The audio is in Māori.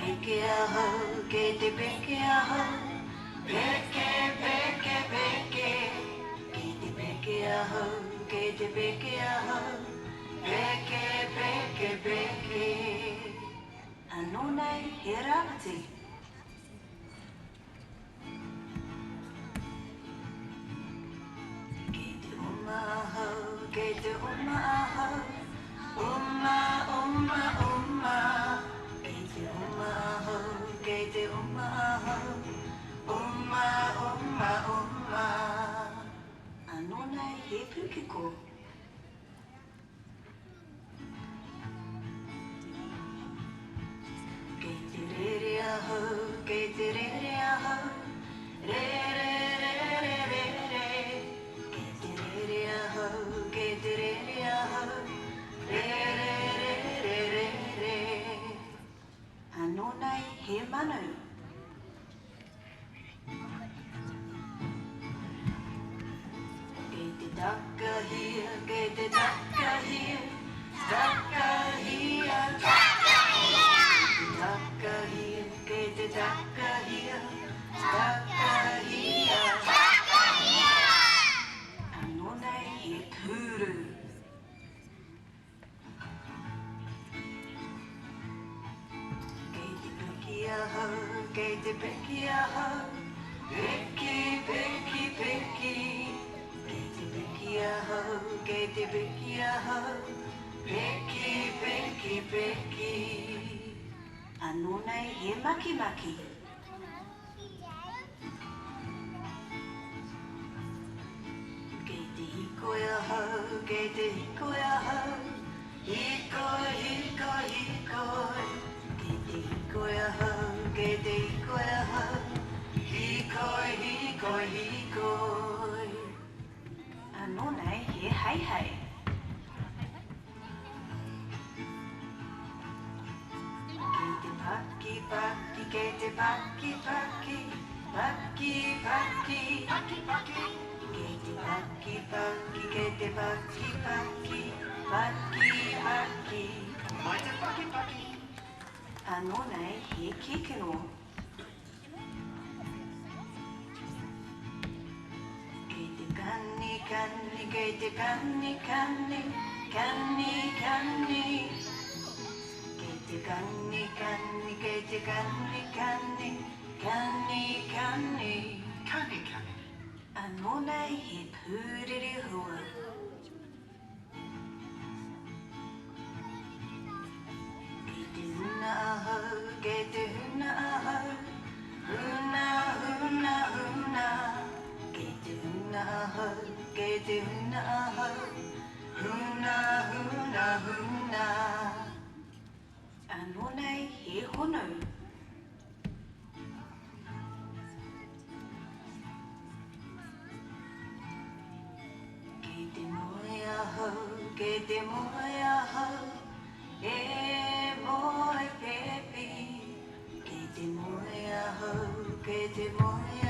beke aho, ke te beke aho, beke, beke, beke, ke te beke aho, ke te beke aho, beke, beke, beke. Anō nei he rāpiti. Ke te uma aho, ke te uma aho, uma, uma, uma. Ke te uma aho, ke te uma aho, uma, uma, uma. Anō nei he pukeko. Ke te rere aho, ke te rere aho, re, re, re, re, re, re. Ke te rere aho, ke te rere aho, re, re, re, re, re, re. Anō nei he manu. Ke te taka hia, ke te taka hia, taka hia. Taka hia, ke te taka hia, taka hia. Anō nei he pūru. Ke te piki aho, ke te piki aho, piki, piki, piki. Ke te piki aho, ke te piki aho, piki, piki, piki. Anō nei he maki maki. Ke te hikoi aho, ke te hikoi aho, hikoi, hikoi, hikoi. Ke te hikoi aho, ke te hikoi aho, hikoi, hikoi, hikoi. Anō nei he hei hei. Ke te paki paki, ke te paki paki, paki paki. Ke te paki paki, ke te paki paki, paki paki. Anō nei he kikino. Ke te kani kani, ke te kani kani, kani kani. Ke te kani kani, ke te kani kani, kani kani. Anō nei he pūrere hua. Ke te huna aho, ke te huna aho, huna, huna, huna. Ke te huna aho, ke te huna aho, huna, huna, huna. Anō nei he honu. Ke te moe aho, ke te moe aho, e moe pepi. Ke te moe aho, ke te moe